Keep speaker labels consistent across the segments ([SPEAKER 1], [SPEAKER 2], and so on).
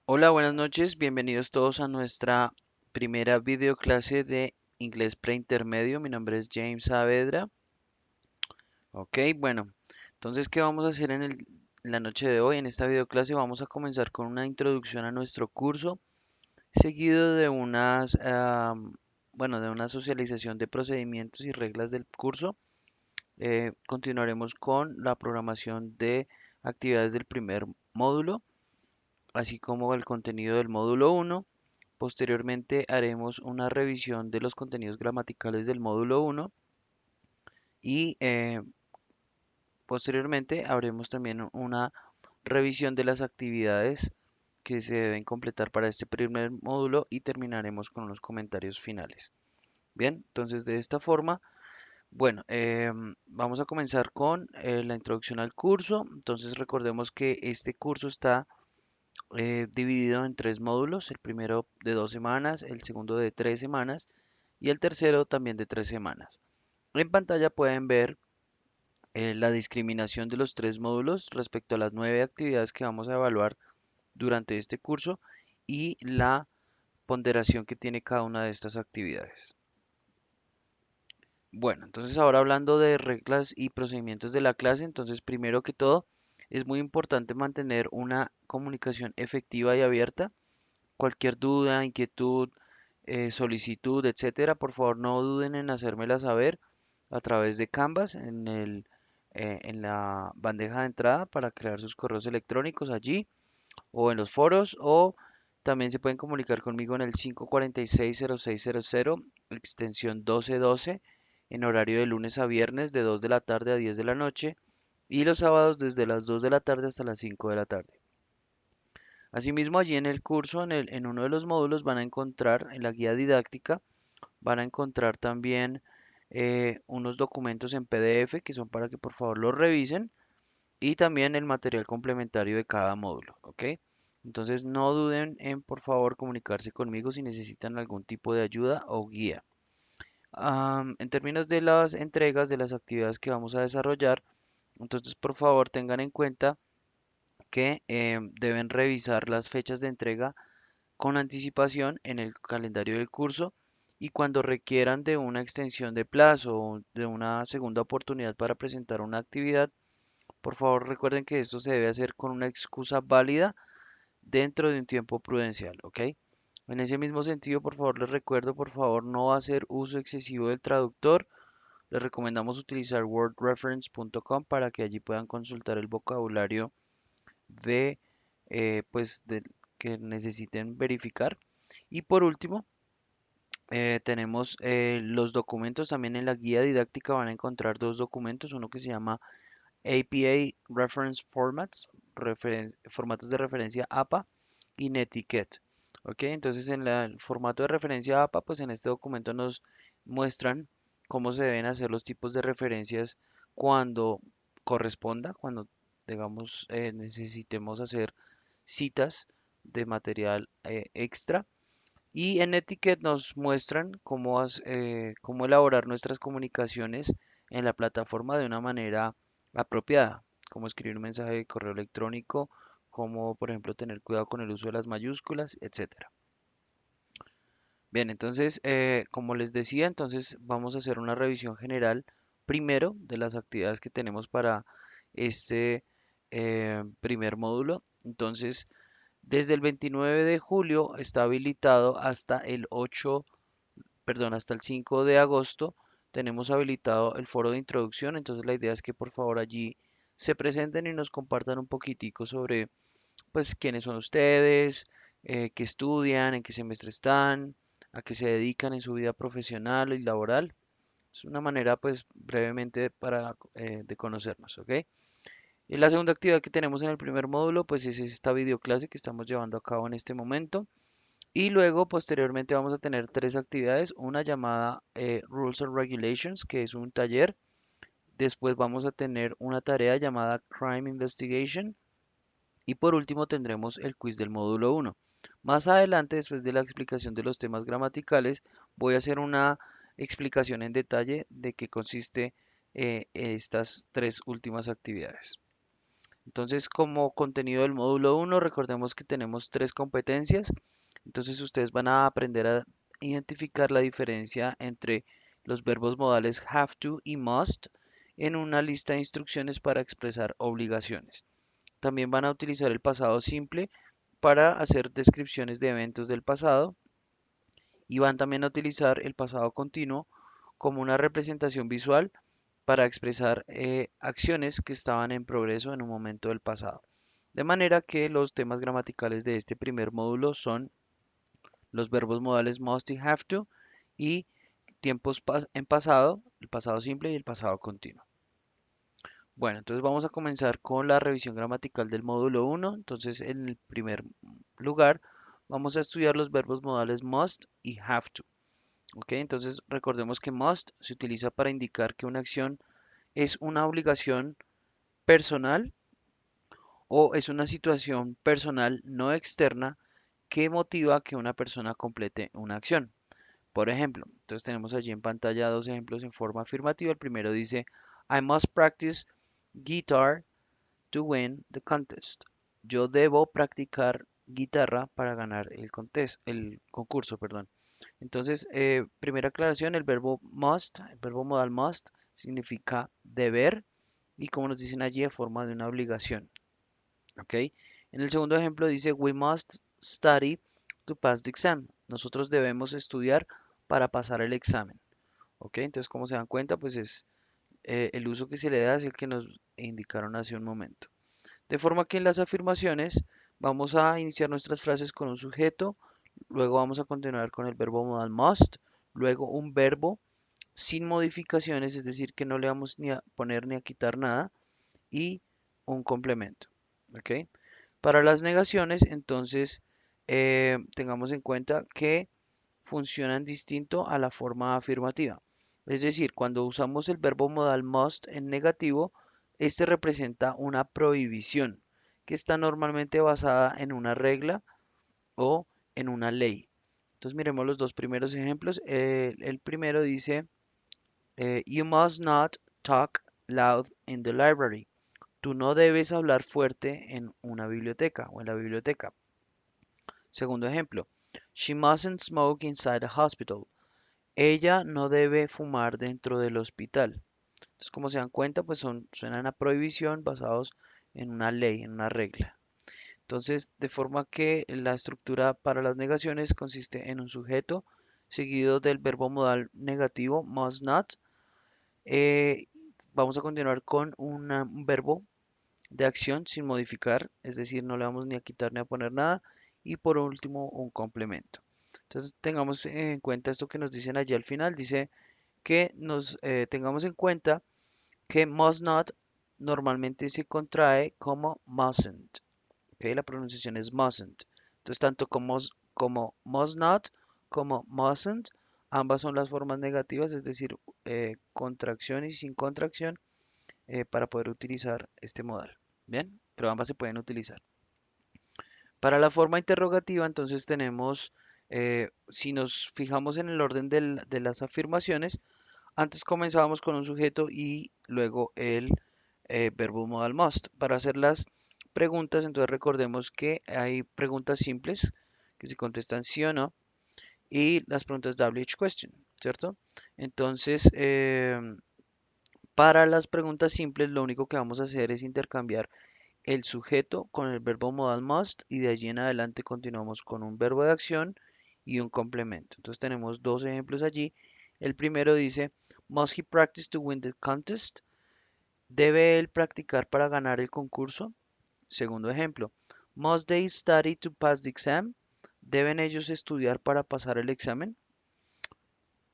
[SPEAKER 1] Hola, buenas noches, bienvenidos todos a nuestra primera videoclase de inglés preintermedio. Mi nombre es James Saavedra. Ok, bueno, entonces, ¿qué vamos a hacer en la noche de hoy? En esta videoclase vamos a comenzar con una introducción a nuestro curso, seguido de bueno, de una socialización de procedimientos y reglas del curso. Continuaremos con la programación de actividades del primer módulo, así como el contenido del módulo uno. Posteriormente haremos una revisión de los contenidos gramaticales del módulo uno y posteriormente haremos también una revisión de las actividades que se deben completar para este primer módulo y terminaremos con los comentarios finales. Bien, entonces de esta forma, bueno, vamos a comenzar con la introducción al curso. Entonces recordemos que este curso está dividido en tres módulos, el primero de 2 semanas, el segundo de 3 semanas y el tercero también de 3 semanas. En pantalla pueden ver la discriminación de los tres módulos respecto a las 9 actividades que vamos a evaluar durante este curso y la ponderación que tiene cada una de estas actividades. Bueno, entonces ahora hablando de reglas y procedimientos de la clase, entonces primero que todo es muy importante mantener una comunicación efectiva y abierta. Cualquier duda, inquietud, solicitud, etcétera, por favor no duden en hacérmela saber a través de Canvas en la bandeja de entrada para crear sus correos electrónicos allí o en los foros o también se pueden comunicar conmigo en el 546-0600 extensión 1212 en horario de lunes a viernes de 2 de la tarde a 10 de la noche y los sábados desde las 2 de la tarde hasta las 5 de la tarde. Asimismo, allí en el curso, en uno de los módulos, van a encontrar en la guía didáctica, van a encontrar también unos documentos en PDF que son para que por favor los revisen y también el material complementario de cada módulo, ¿ok? Entonces no duden en por favor comunicarse conmigo si necesitan algún tipo de ayuda o guía. En términos de las entregas de las actividades que vamos a desarrollar, entonces por favor tengan en cuenta que deben revisar las fechas de entrega con anticipación en el calendario del curso y cuando requieran de una extensión de plazo o de una segunda oportunidad para presentar una actividad, por favor recuerden que esto se debe hacer con una excusa válida dentro de un tiempo prudencial, ¿ok? En ese mismo sentido, por favor les recuerdo, por favor no hacer uso excesivo del traductor. Les recomendamos utilizar wordreference.com para que allí puedan consultar el vocabulario de, pues, que necesiten verificar. Y por último, tenemos los documentos. También en la guía didáctica van a encontrar dos documentos. Uno que se llama APA Reference Formats, formatos de referencia APA y Netiquette. Ok, entonces en el formato de referencia APA, pues en este documento nos muestran cómo se deben hacer los tipos de referencias cuando corresponda, cuando digamos necesitemos hacer citas de material extra. Y en Etiquette nos muestran cómo elaborar nuestras comunicaciones en la plataforma de una manera apropiada, cómo escribir un mensaje de correo electrónico, cómo, por ejemplo, tener cuidado con el uso de las mayúsculas, etcétera. Bien, entonces, como les decía, entonces vamos a hacer una revisión general primero de las actividades que tenemos para este primer módulo. Entonces, desde el 29 de julio está habilitado hasta el 8, perdón, hasta el 5 de agosto tenemos habilitado el foro de introducción. Entonces la idea es que por favor allí se presenten y nos compartan un poquitico sobre pues quiénes son ustedes, qué estudian, en qué semestre están, a qué se dedican en su vida profesional y laboral. Es una manera pues brevemente para de conocernos, ¿ok? Y la segunda actividad que tenemos en el primer módulo pues es esta videoclase que estamos llevando a cabo en este momento. Y luego, posteriormente, vamos a tener tres actividades. Una llamada Rules and Regulations, que es un taller. Después vamos a tener una tarea llamada Crime Investigation. Y por último, tendremos el quiz del módulo uno. Más adelante, después de la explicación de los temas gramaticales, voy a hacer una explicación en detalle de qué consiste estas tres últimas actividades. Entonces, como contenido del módulo uno, recordemos que tenemos tres competencias. Entonces, ustedes van a aprender a identificar la diferencia entre los verbos modales have to y must en una lista de instrucciones para expresar obligaciones. También van a utilizar el pasado simple para hacer descripciones de eventos del pasado y van también a utilizar el pasado continuo como una representación visual para expresar acciones que estaban en progreso en un momento del pasado. De manera que los temas gramaticales de este primer módulo son los verbos modales must y have to y tiempos en pasado, el pasado simple y el pasado continuo. Bueno, entonces vamos a comenzar con la revisión gramatical del módulo uno. Entonces, en el primer lugar, vamos a estudiar los verbos modales must y have to. ¿Ok? Entonces, recordemos que must se utiliza para indicar que una acción es una obligación personal o es una situación personal no externa que motiva que una persona complete una acción. Por ejemplo, entonces tenemos allí en pantalla dos ejemplos en forma afirmativa. El primero dice, I must practice guitar to win the contest. Yo debo practicar guitarra para ganar el concurso, perdón. Entonces, primera aclaración, el verbo must, el verbo modal must, significa deber y como nos dicen allí, de forma de una obligación. ¿Ok? En el segundo ejemplo dice, we must study to pass the exam. Nosotros debemos estudiar para pasar el examen. ¿Ok? Entonces, como se dan cuenta, pues es el uso que se le da es el que nos indicaron hace un momento. De forma que en las afirmaciones vamos a iniciar nuestras frases con un sujeto, luego vamos a continuar con el verbo modal must, luego un verbo sin modificaciones, es decir, que no le vamos ni a poner ni a quitar nada, y un complemento. ¿Ok? Para las negaciones, entonces, tengamos en cuenta que funcionan distinto a la forma afirmativa. Es decir, cuando usamos el verbo modal must en negativo, este representa una prohibición que está normalmente basada en una regla o en una ley. Entonces miremos los dos primeros ejemplos. El primero dice, You must not talk loud in the library. Tú no debes hablar fuerte en una biblioteca o en la biblioteca. Segundo ejemplo, She mustn't smoke inside a hospital. Ella no debe fumar dentro del hospital. Entonces, como se dan cuenta, pues suenan a prohibición basados en una ley, en una regla. Entonces, de forma que la estructura para las negaciones consiste en un sujeto seguido del verbo modal negativo must not. Eh, Vamos a continuar con un verbo de acción sin modificar, es decir, no le vamos ni a quitar ni a poner nada. Y por último, un complemento. Entonces, tengamos en cuenta esto que nos dicen allí al final. Dice que nos tengamos en cuenta que must not normalmente se contrae como mustn't. ¿Ok? La pronunciación es mustn't. Entonces, tanto como must not como mustn't, ambas son las formas negativas, es decir, contracción y sin contracción para poder utilizar este modal. Bien, pero ambas se pueden utilizar. Para la forma interrogativa, entonces tenemos, si nos fijamos en el orden de las afirmaciones, antes comenzábamos con un sujeto y luego el verbo modal must. Para hacer las preguntas, entonces recordemos que hay preguntas simples que se contestan sí o no y las preguntas WH question, ¿cierto? Entonces, para las preguntas simples, lo único que vamos a hacer es intercambiar el sujeto con el verbo modal must y de allí en adelante continuamos con un verbo de acción y un complemento. Entonces tenemos dos ejemplos allí. El primero dice, Must he practice to win the contest? ¿Debe él practicar para ganar el concurso? Segundo ejemplo, Must they study to pass the exam? ¿Deben ellos estudiar para pasar el examen?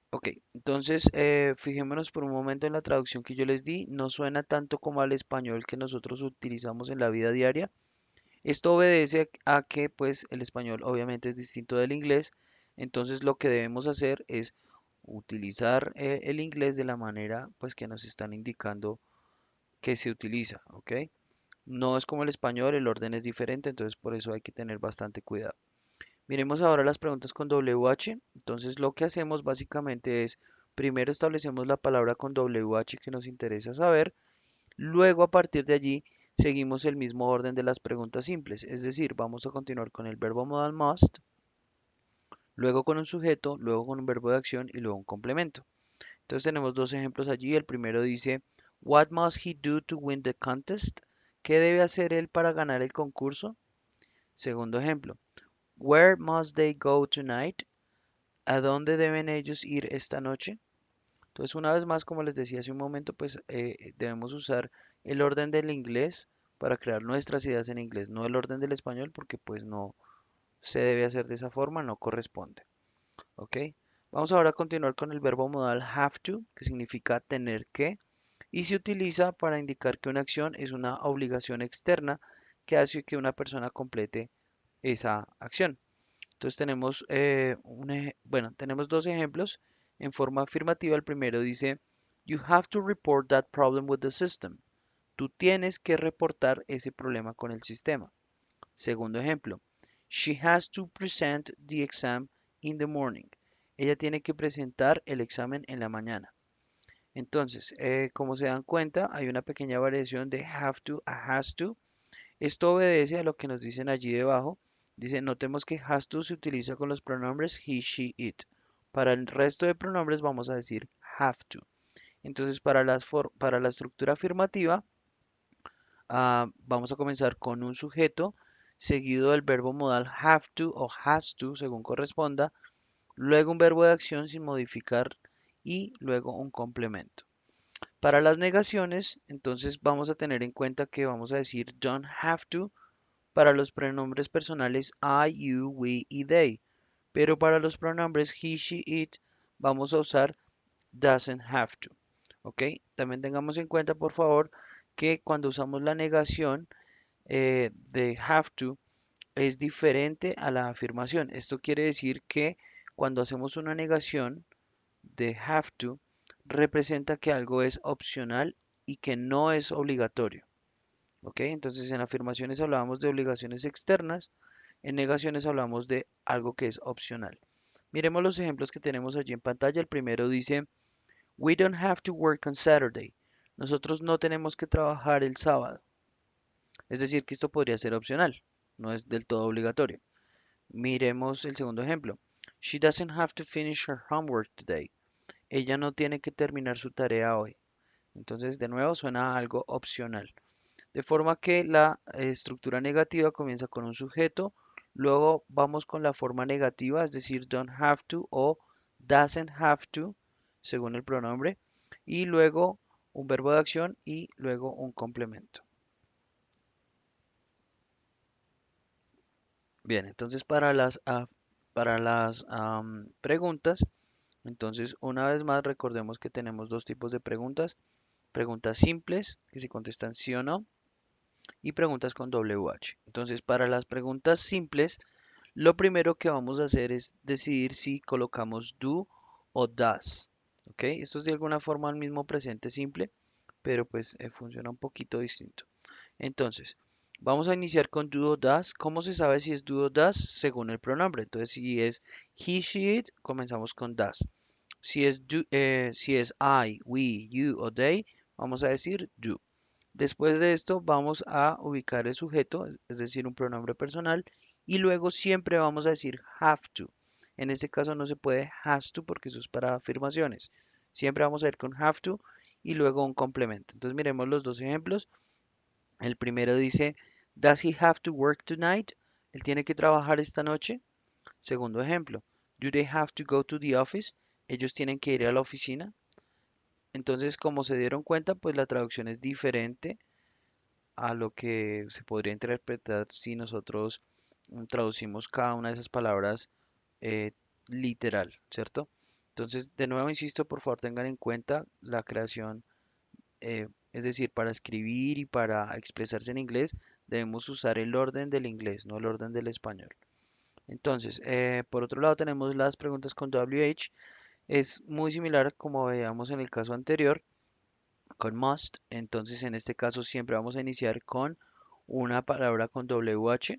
[SPEAKER 1] Ok, entonces fijémonos por un momento en la traducción que yo les di. No suena tanto como al español que nosotros utilizamos en la vida diaria. Esto obedece a que pues el español obviamente es distinto del inglés, entonces lo que debemos hacer es utilizar el inglés de la manera pues que nos están indicando que se utiliza, ¿ok? No es como el español, el orden es diferente, entonces por eso hay que tener bastante cuidado. Miremos ahora las preguntas con WH. Entonces lo que hacemos básicamente es, primero establecemos la palabra con WH que nos interesa saber, luego a partir de allí seguimos el mismo orden de las preguntas simples, es decir, vamos a continuar con el verbo modal must, luego con un sujeto, luego con un verbo de acción y luego un complemento. Entonces tenemos dos ejemplos allí. El primero dice, What must he do to win the contest? ¿Qué debe hacer él para ganar el concurso? Segundo ejemplo, Where must they go tonight? ¿A dónde deben ellos ir esta noche? Entonces, una vez más, como les decía hace un momento, pues debemos usar el orden del inglés para crear nuestras ideas en inglés, no el orden del español, porque pues no se debe hacer de esa forma, no corresponde. ¿Ok? Vamos ahora a continuar con el verbo modal have to, que significa tener que, y se utiliza para indicar que una acción es una obligación externa que hace que una persona complete esa acción. Entonces tenemos, bueno, tenemos dos ejemplos en forma afirmativa. El primero dice, You have to report that problem with the system. Tú tienes que reportar ese problema con el sistema. Segundo ejemplo, She has to present the exam in the morning. Ella tiene que presentar el examen en la mañana. Entonces, como se dan cuenta, hay una pequeña variación de have to a has to. Esto obedece a lo que nos dicen allí debajo. Dice, notemos que has to se utiliza con los pronombres he, she, it. Para el resto de pronombres vamos a decir have to. Entonces, para la estructura afirmativa, vamos a comenzar con un sujeto seguido del verbo modal have to o has to, según corresponda, luego un verbo de acción sin modificar y luego un complemento. Para las negaciones, entonces vamos a tener en cuenta que vamos a decir don't have to para los pronombres personales I, you, we y they, pero para los pronombres he, she, it vamos a usar doesn't have to. ¿Ok? También tengamos en cuenta, por favor, que cuando usamos la negación de have to es diferente a la afirmación. Esto quiere decir que cuando hacemos una negación de have to, representa que algo es opcional y que no es obligatorio. ¿Ok? Entonces en afirmaciones hablábamos de obligaciones externas, en negaciones hablamos de algo que es opcional. Miremos los ejemplos que tenemos allí en pantalla. El primero dice, We don't have to work on Saturday. Nosotros no tenemos que trabajar el sábado. Es decir, que esto podría ser opcional, no es del todo obligatorio. Miremos el segundo ejemplo. She doesn't have to finish her homework today. Ella no tiene que terminar su tarea hoy. Entonces, de nuevo, suena a algo opcional. De forma que la estructura negativa comienza con un sujeto, luego vamos con la forma negativa, es decir, don't have to o doesn't have to, según el pronombre, y luego un verbo de acción y luego un complemento. Bien, entonces para las preguntas, entonces una vez más recordemos que tenemos dos tipos de preguntas. Preguntas simples, que se contestan sí o no, y preguntas con WH. Entonces, para las preguntas simples, lo primero que vamos a hacer es decidir si colocamos do o does. ¿Ok? Esto es de alguna forma el mismo presente simple, pero pues funciona un poquito distinto. Entonces, vamos a iniciar con do o does. ¿Cómo se sabe si es do o does? Según el pronombre. Entonces, si es he, she, it, comenzamos con does. Si es I, we, you o they, vamos a decir do. Después de esto vamos a ubicar el sujeto, es decir, un pronombre personal, y luego siempre vamos a decir have to. En este caso no se puede has to porque eso es para afirmaciones. Siempre vamos a ir con have to y luego un complemento. Entonces miremos los dos ejemplos. El primero dice, Does he have to work tonight? ¿Él tiene que trabajar esta noche? Segundo ejemplo, Do they have to go to the office? ¿Ellos tienen que ir a la oficina? Entonces, como se dieron cuenta, pues la traducción es diferente a lo que se podría interpretar si nosotros traducimos cada una de esas palabras eh, literal, ¿cierto? Entonces, de nuevo, insisto, por favor tengan en cuenta la creación, es decir, para escribir y para expresarse en inglés, debemos usar el orden del inglés, no el orden del español. Entonces, por otro lado, tenemos las preguntas con WH. Es muy similar como veíamos en el caso anterior con must. Entonces, en este caso, siempre vamos a iniciar con una palabra con WH,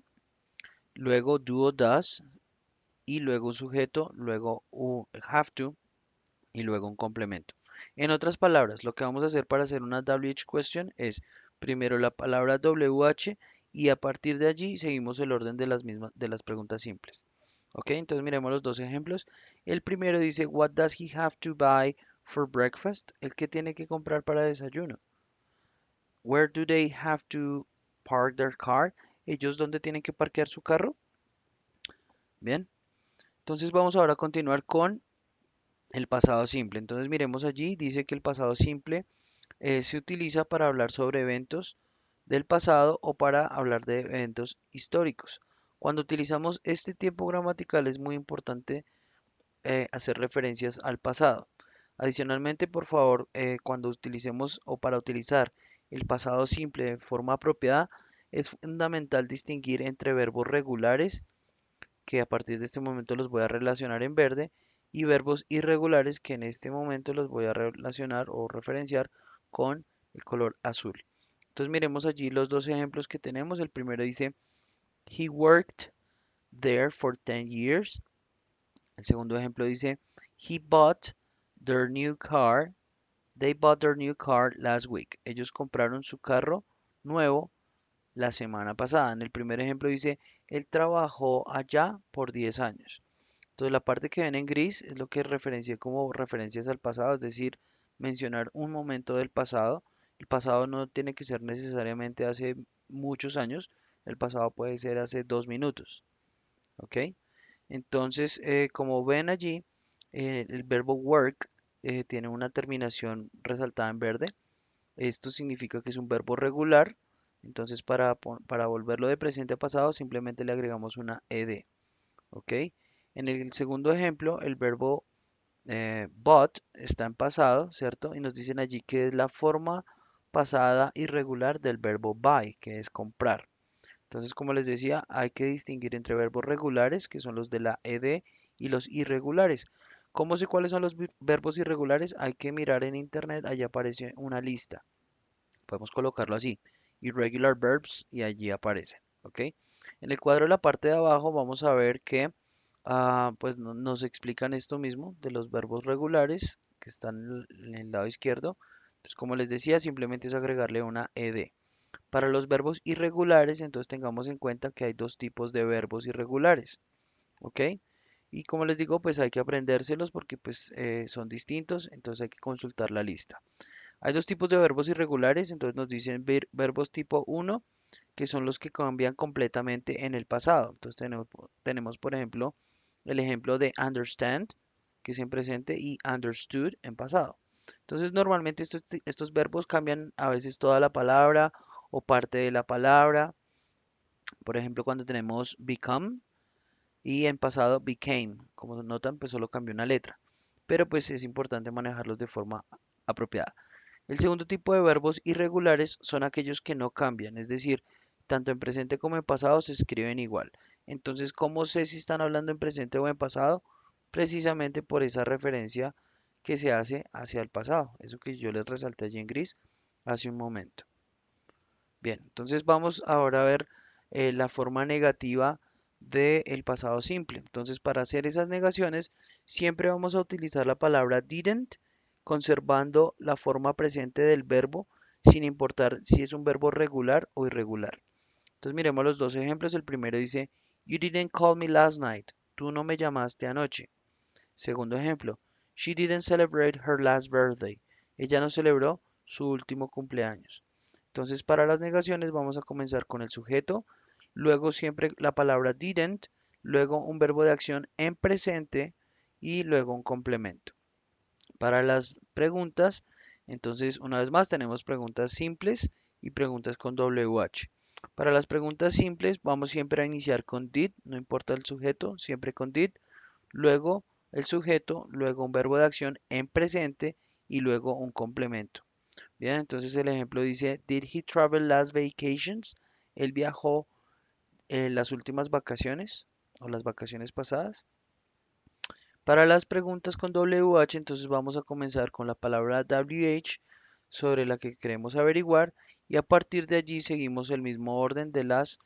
[SPEAKER 1] luego do o does, y luego un sujeto, luego un have to y luego un complemento. En otras palabras, lo que vamos a hacer para hacer una WH question es Primero la palabra WH y a partir de allí seguimos el orden de las mismas de las preguntas simples. Ok, entonces miremos los dos ejemplos. El primero dice, What does he have to buy for breakfast? ¿El que tiene que comprar para desayuno? Where do they have to park their car? ¿Ellos dónde tienen que parquear su carro? Bien, entonces vamos ahora a continuar con el pasado simple. Entonces miremos allí, dice que el pasado simple se utiliza para hablar sobre eventos del pasado o para hablar de eventos históricos. Cuando utilizamos este tiempo gramatical es muy importante hacer referencias al pasado. Adicionalmente, por favor, cuando utilicemos o para utilizar el pasado simple de forma apropiada, es fundamental distinguir entre verbos regulares, que a partir de este momento los voy a relacionar en verde, y verbos irregulares, que en este momento los voy a relacionar o referenciar con el color azul. Entonces miremos allí los dos ejemplos que tenemos. El primero dice, He worked there for 10 years. El segundo ejemplo dice, He bought their new car. They bought their new car last week. Ellos compraron su carro nuevo la semana pasada. En el primer ejemplo dice, él trabajó allá por 10 años. Entonces la parte que ven en gris es lo que referencié como referencias al pasado, es decir, mencionar un momento del pasado. El pasado no tiene que ser necesariamente hace muchos años, el pasado puede ser hace 2 minutos, ¿ok? Entonces, como ven allí, el verbo work tiene una terminación resaltada en verde. Esto significa que es un verbo regular. Entonces, para volverlo de presente a pasado, simplemente le agregamos una ed. ¿Ok? En el segundo ejemplo, el verbo bought está en pasado, ¿cierto? Y nos dicen allí que es la forma pasada irregular del verbo buy, que es comprar. Entonces, como les decía, hay que distinguir entre verbos regulares, que son los de la ed, y los irregulares. ¿Cómo sé cuáles son los verbos irregulares? Hay que mirar en internet, allí aparece una lista. Podemos colocarlo así, irregular verbs, y allí aparecen, ¿ok? En el cuadro de la parte de abajo vamos a ver que pues nos explican esto mismo de los verbos regulares que están en el lado izquierdo. Entonces, como les decía, simplemente es agregarle una ed. Para los verbos irregulares, entonces tengamos en cuenta que hay dos tipos de verbos irregulares, ¿ok? Y como les digo, pues hay que aprendérselos porque pues son distintos, entonces hay que consultar la lista. Hay dos tipos de verbos irregulares, entonces nos dicen verbos tipo uno, que son los que cambian completamente en el pasado. Entonces tenemos, por ejemplo, el ejemplo de understand, que es en presente, y understood en pasado. Entonces normalmente estos verbos cambian a veces toda la palabra o parte de la palabra. Por ejemplo, cuando tenemos become y en pasado became. Como notan, pues solo cambió una letra. Pero pues es importante manejarlos de forma apropiada. El segundo tipo de verbos irregulares son aquellos que no cambian, es decir, tanto en presente como en pasado se escriben igual. Entonces, ¿cómo sé si están hablando en presente o en pasado? Precisamente por esa referencia que se hace hacia el pasado, eso que yo les resalté allí en gris hace un momento. Bien, entonces vamos ahora a ver la forma negativa del pasado simple. Entonces, para hacer esas negaciones, siempre vamos a utilizar la palabra didn't, conservando la forma presente del verbo, sin importar si es un verbo regular o irregular. Entonces, miremos los dos ejemplos. El primero dice, You didn't call me last night. Tú no me llamaste anoche. Segundo ejemplo, She didn't celebrate her last birthday. Ella no celebró su último cumpleaños. Entonces, para las negaciones vamos a comenzar con el sujeto, luego siempre la palabra didn't, luego un verbo de acción en presente y luego un complemento. Para las preguntas, entonces una vez más tenemos preguntas simples y preguntas con WH. Para las preguntas simples vamos siempre a iniciar con did, no importa el sujeto, siempre con did, luego el sujeto, luego un verbo de acción en presente y luego un complemento. Bien, entonces el ejemplo dice, Did he travel last vacations? Él viajó en las últimas vacaciones o las vacaciones pasadas. Para las preguntas con WH, entonces vamos a comenzar con la palabra WH sobre la que queremos averiguar y a partir de allí seguimos el mismo orden de las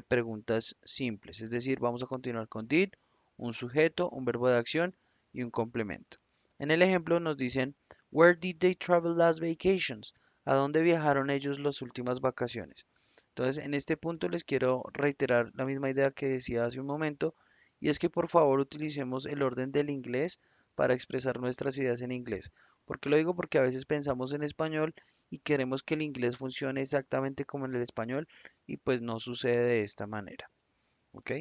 [SPEAKER 1] preguntas simples. Es decir, vamos a continuar con did, un sujeto, un verbo de acción y un complemento. En el ejemplo nos dicen, Where did they travel last vacations? ¿A dónde viajaron ellos las últimas vacaciones? Entonces, en este punto les quiero reiterar la misma idea que decía hace un momento, y es que por favor utilicemos el orden del inglés para expresar nuestras ideas en inglés. ¿Por qué lo digo? Porque a veces pensamos en español y queremos que el inglés funcione exactamente como en el español y pues no sucede de esta manera. ¿Ok?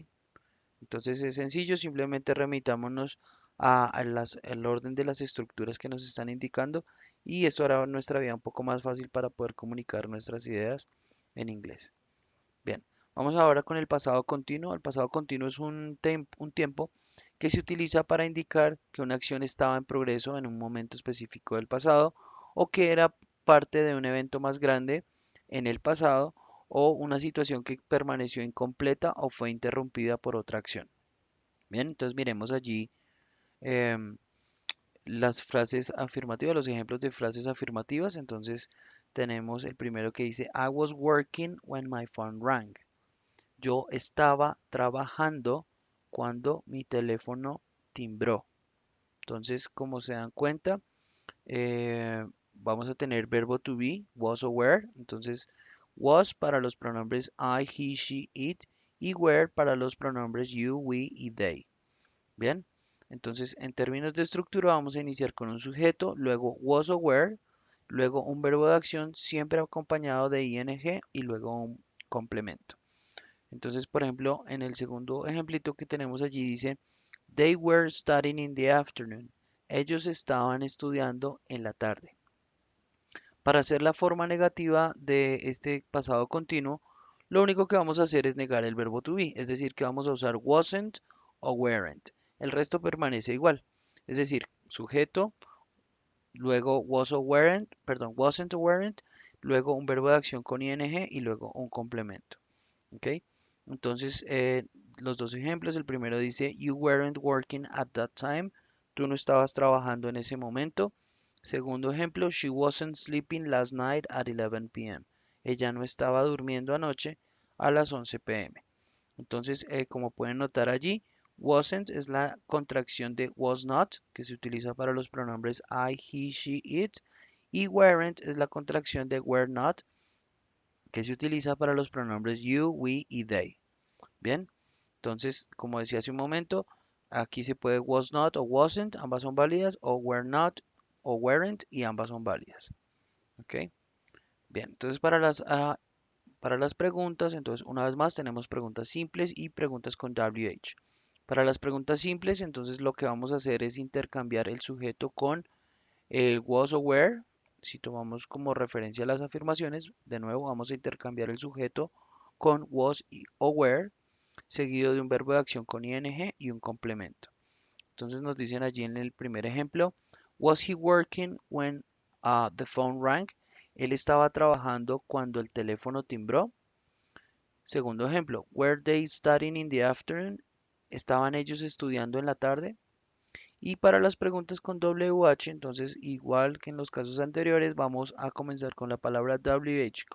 [SPEAKER 1] Entonces es sencillo, simplemente remitámonos al orden de las estructuras que nos están indicando y eso hará nuestra vida un poco más fácil para poder comunicar nuestras ideas en inglés. Bien, vamos ahora con el pasado continuo. El pasado continuo es un tiempo que se utiliza para indicar que una acción estaba en progreso en un momento específico del pasado o que era parte de un evento más grande en el pasado o una situación que permaneció incompleta o fue interrumpida por otra acción. Bien, entonces miremos allí em, las frases afirmativas, los ejemplos de frases afirmativas. Entonces tenemos el primero que dice, I was working when my phone rang. Yo estaba trabajando cuando mi teléfono timbró. Entonces, como se dan cuenta, vamos a tener verbo to be, was o were. Entonces, was para los pronombres I, he, she, it y were para los pronombres you, we y they. Bien, entonces en términos de estructura vamos a iniciar con un sujeto, luego was o were, luego un verbo de acción siempre acompañado de ing y luego un complemento. Entonces, por ejemplo, en el segundo ejemplito que tenemos allí dice, They were studying in the afternoon. Ellos estaban estudiando en la tarde. Para hacer la forma negativa de este pasado continuo, lo único que vamos a hacer es negar el verbo to be, es decir, que vamos a usar wasn't o weren't. El resto permanece igual. Es decir, sujeto, luego was o weren't, perdón, wasn't o weren't, luego un verbo de acción con ing y luego un complemento. ¿Ok? Entonces, los dos ejemplos, el primero dice, You weren't working at that time. Tú no estabas trabajando en ese momento. Segundo ejemplo, She wasn't sleeping last night at 11 p.m. Ella no estaba durmiendo anoche a las 11 p.m. Entonces, como pueden notar allí, wasn't es la contracción de was not, que se utiliza para los pronombres I, he, she, it. Y weren't es la contracción de were not, que se utiliza para los pronombres you, we y they. Bien, entonces, como decía hace un momento, aquí se puede was not o wasn't, ambas son válidas, o were not o weren't y ambas son válidas. ¿Ok? Bien, entonces para las preguntas, entonces una vez más tenemos preguntas simples y preguntas con WH. Para las preguntas simples, entonces lo que vamos a hacer es intercambiar el sujeto con el was o were. Si tomamos como referencia las afirmaciones, de nuevo vamos a intercambiar el sujeto con was o were seguido de un verbo de acción con ing y un complemento. Entonces nos dicen allí en el primer ejemplo, was he working when the phone rang? Él estaba trabajando cuando el teléfono timbró. Segundo ejemplo, were they studying in the afternoon? ¿Estaban ellos estudiando en la tarde? Y para las preguntas con WH, entonces igual que en los casos anteriores, vamos a comenzar con la palabra WH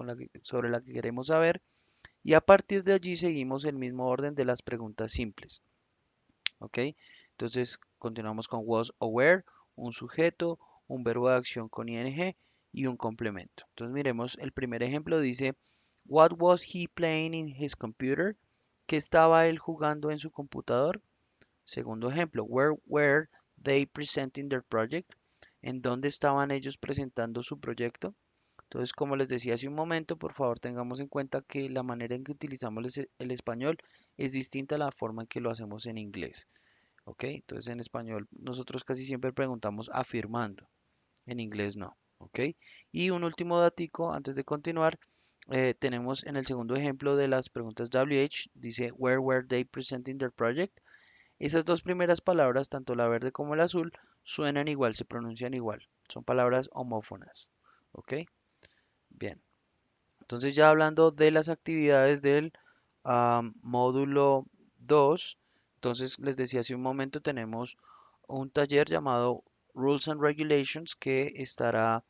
[SPEAKER 1] sobre la que queremos saber y a partir de allí seguimos el mismo orden de las preguntas simples. ¿Ok? Entonces continuamos con was o were, un sujeto, un verbo de acción con ing y un complemento. Entonces miremos, el primer ejemplo dice, What was he playing in his computer? ¿Qué estaba él jugando en su computador? Segundo ejemplo, Where were they presenting their project? ¿En dónde estaban ellos presentando su proyecto? Entonces, como les decía hace un momento, por favor tengamos en cuenta que la manera en que utilizamos el español es distinta a la forma en que lo hacemos en inglés. ¿Ok? Entonces en español nosotros casi siempre preguntamos afirmando, en inglés no. ¿Ok? Y un último datico antes de continuar, tenemos en el segundo ejemplo de las preguntas WH, dice Where were they presenting their project? Esas dos primeras palabras, tanto la verde como la azul, suenan igual, se pronuncian igual. Son palabras homófonas. ¿Ok? Bien. Entonces ya hablando de las actividades del módulo 2, entonces les decía hace un momento tenemos un taller llamado Rules and Regulations que estará,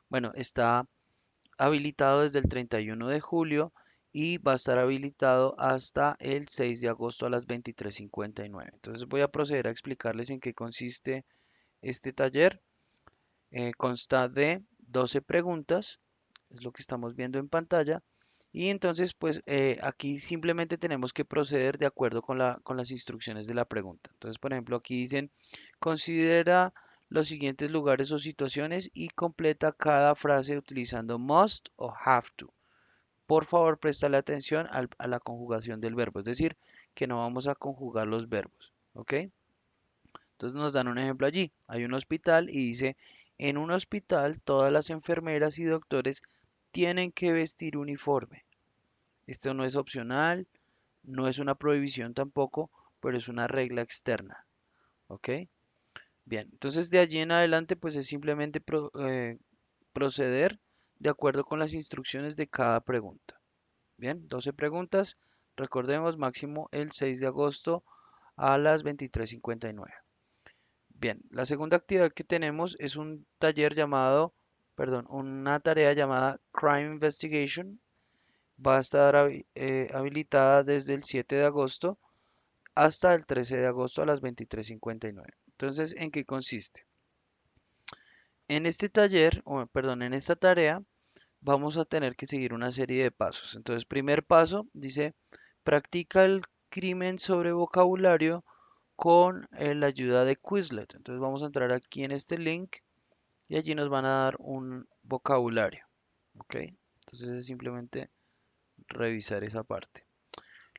[SPEAKER 1] bueno, está habilitado desde el 31 de julio y va a estar habilitado hasta el 6 de agosto a las 23:59. Entonces voy a proceder a explicarles en qué consiste este taller. Consta de 12 preguntas es lo que estamos viendo en pantalla. Y entonces, pues aquí simplemente tenemos que proceder de acuerdo con las instrucciones de la pregunta. Entonces, por ejemplo, aquí dicen, considera los siguientes lugares o situaciones y completa cada frase utilizando must o have to. Por favor, préstale atención a la conjugación del verbo, es decir, que no vamos a conjugar los verbos, ¿ok? Entonces nos dan un ejemplo allí. Hay un hospital y dice, en un hospital todas las enfermeras y doctores tienen que vestir uniforme. Esto no es opcional, no es una prohibición tampoco, pero es una regla externa, ¿ok? Bien, entonces de allí en adelante pues es simplemente proceder de acuerdo con las instrucciones de cada pregunta. Bien, 12 preguntas, recordemos máximo el 6 de agosto a las 23:59. Bien, la segunda actividad que tenemos es un taller llamado, perdón, una tarea llamada Crime Investigation. Va a estar habilitada desde el 7 de agosto hasta el 13 de agosto a las 23:59. Entonces, ¿en qué consiste? En este taller, o perdón, en esta tarea, vamos a tener que seguir una serie de pasos. Entonces, primer paso dice, practica el crimen sobre vocabulario con la ayuda de Quizlet. Entonces, vamos a entrar aquí en este link y allí nos van a dar un vocabulario. ¿Ok? Entonces, es simplemente revisar esa parte.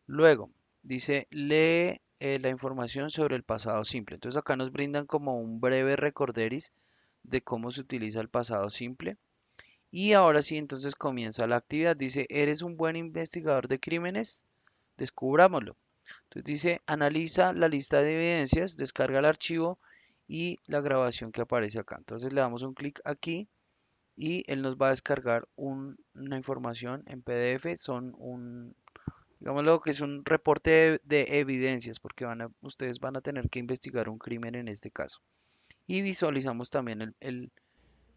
[SPEAKER 1] Luego, dice, lee la información sobre el pasado simple. Entonces acá nos brindan como un breve recorderis de cómo se utiliza el pasado simple. Y ahora sí, entonces comienza la actividad. Dice, ¿eres un buen investigador de crímenes? Descubrámoslo. Entonces dice, analiza la lista de evidencias, descarga el archivo y la grabación que aparece acá. Entonces le damos un clic aquí y él nos va a descargar una información en PDF. Digámoslo que es un reporte de evidencias, porque ustedes van a tener que investigar un crimen en este caso. Y visualizamos también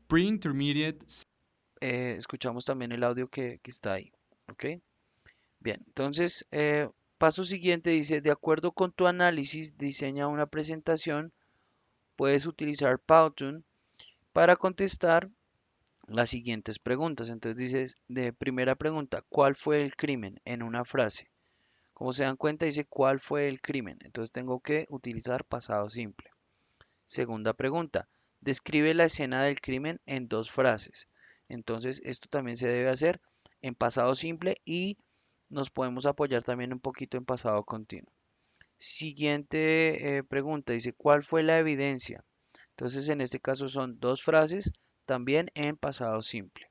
[SPEAKER 2] Pre-intermediate.
[SPEAKER 1] escuchamos también el audio que está ahí. ¿Ok? Bien, entonces, paso siguiente dice, de acuerdo con tu análisis, diseña una presentación. Puedes utilizar Powtoon para contestar las siguientes preguntas. Entonces dices, de primera pregunta, ¿cuál fue el crimen? En una frase. Como se dan cuenta, dice cuál fue el crimen. Entonces tengo que utilizar pasado simple. Segunda pregunta. Describe la escena del crimen en dos frases. Entonces esto también se debe hacer en pasado simple y nos podemos apoyar también un poquito en pasado continuo. Siguiente pregunta. Dice ¿cuál fue la evidencia? Entonces en este caso son dos frases también en pasado simple.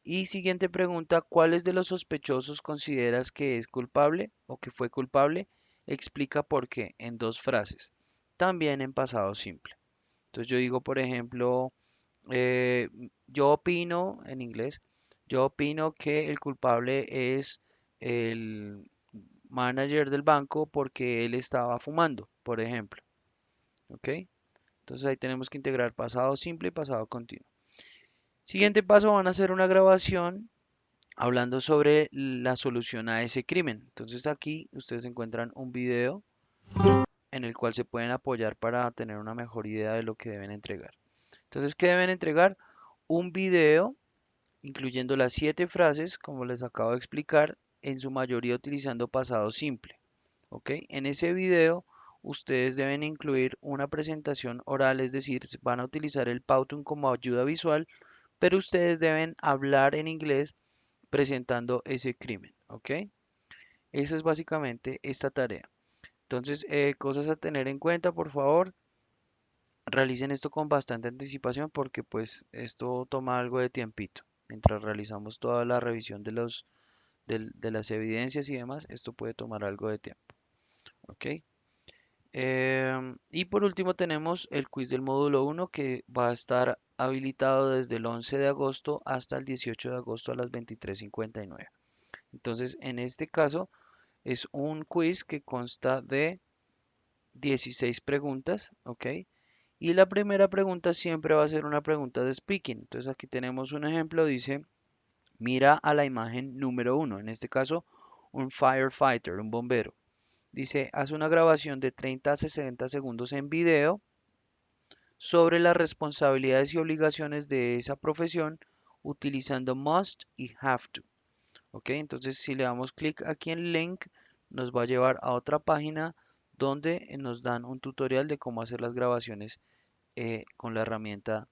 [SPEAKER 1] Y siguiente pregunta, ¿cuáles de los sospechosos consideras que es culpable o que fue culpable? Explica por qué en dos frases, también en pasado simple. Entonces yo digo, por ejemplo, eh, yo opino, en inglés, yo opino que el culpable es el manager del banco porque él estaba fumando, por ejemplo. ¿Ok? Entonces ahí tenemos que integrar pasado simple y pasado continuo. Siguiente paso, van a hacer una grabación hablando sobre la solución a ese crimen. Entonces aquí ustedes encuentran un video en el cual se pueden apoyar para tener una mejor idea de lo que deben entregar. Entonces, ¿qué deben entregar? Un video incluyendo las 7 frases, como les acabo de explicar, en su mayoría utilizando pasado simple. ¿Ok? En ese video ustedes deben incluir una presentación oral, es decir, van a utilizar el Powtoon como ayuda visual, pero ustedes deben hablar en inglés presentando ese crimen, ¿ok? Esa es básicamente esta tarea. Entonces, cosas a tener en cuenta, por favor, realicen esto con bastante anticipación porque pues esto toma algo de tiempito. Mientras realizamos toda la revisión de las evidencias y demás, esto puede tomar algo de tiempo, ¿ok? Y por último tenemos el quiz del módulo 1 que va a estar habilitado desde el 11 de agosto hasta el 18 de agosto a las 23:59. Entonces, en este caso, es un quiz que consta de 16 preguntas, ¿ok? Y la primera pregunta siempre va a ser una pregunta de speaking. Entonces aquí tenemos un ejemplo, dice, mira a la imagen número 1, en este caso, un firefighter, un bombero. Dice, haz una grabación de 30 a 60 segundos en video sobre las responsabilidades y obligaciones de esa profesión utilizando must y have to. Ok, entonces si le damos clic aquí en link, nos va a llevar a otra página donde nos dan un tutorial de cómo hacer las grabaciones con la herramienta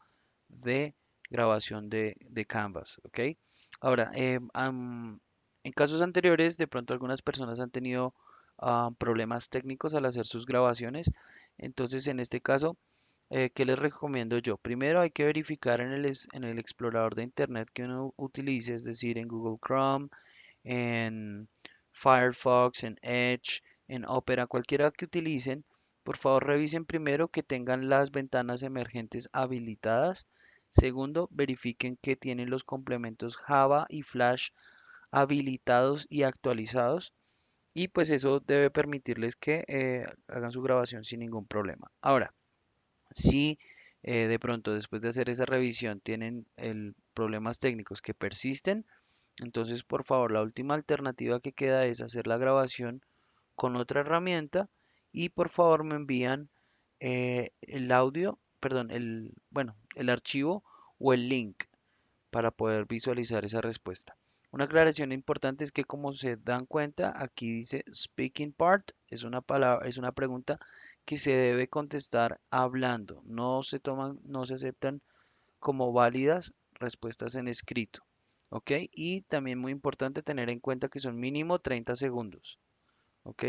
[SPEAKER 1] de grabación de Canvas. Ok, ahora, en casos anteriores, de pronto algunas personas han tenido problemas técnicos al hacer sus grabaciones. Entonces, en este caso, ¿qué les recomiendo yo? Primero hay que verificar en el explorador de internet que uno utilice, es decir, en Google Chrome, en Firefox, en Edge, en Opera, cualquiera que utilicen. Por favor, revisen primero que tengan las ventanas emergentes habilitadas. Segundo, verifiquen que tienen los complementos Java y Flash habilitados y actualizados. Y pues eso debe permitirles que hagan su grabación sin ningún problema. Ahora, si de pronto después de hacer esa revisión tienen problemas técnicos que persisten, entonces por favor la última alternativa que queda es hacer la grabación con otra herramienta y por favor me envían el audio, perdón, bueno, el archivo o el link para poder visualizar esa respuesta. Una aclaración importante es que como se dan cuenta, aquí dice speaking part, es una palabra, es una pregunta que se debe contestar hablando. No se toman, no se aceptan como válidas respuestas en escrito. ¿Ok? Y también muy importante tener en cuenta que son mínimo 30 segundos. ¿Ok?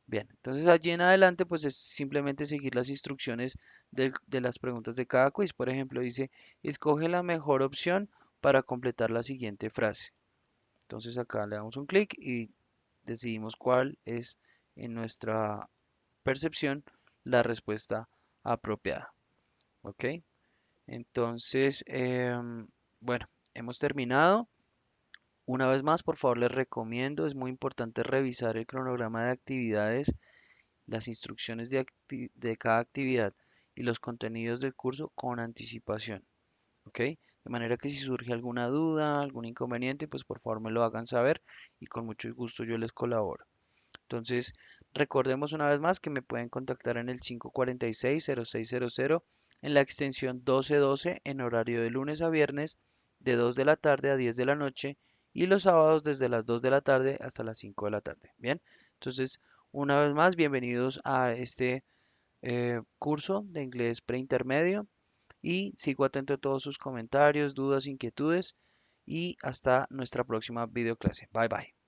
[SPEAKER 1] Bien, entonces allí en adelante pues es simplemente seguir las instrucciones de las preguntas de cada quiz. Por ejemplo, dice, escoge la mejor opción para completar la siguiente frase. Entonces acá le damos un clic y decidimos cuál es en nuestra percepción la respuesta apropiada. ¿Ok? Entonces, bueno, hemos terminado. Una vez más, por favor, les recomiendo, es muy importante revisar el cronograma de actividades, las instrucciones de cada actividad y los contenidos del curso con anticipación, ¿ok? De manera que si surge alguna duda, algún inconveniente, pues por favor me lo hagan saber y con mucho gusto yo les colaboro. Entonces, recordemos una vez más que me pueden contactar en el 546-0600 en la extensión 1212 en horario de lunes a viernes de 2 de la tarde a 10 de la noche y los sábados desde las 2 de la tarde hasta las 5 de la tarde. Bien, entonces, una vez más, bienvenidos a este curso de inglés preintermedio y sigo atento a todos sus comentarios, dudas, inquietudes y hasta nuestra próxima videoclase. Bye bye.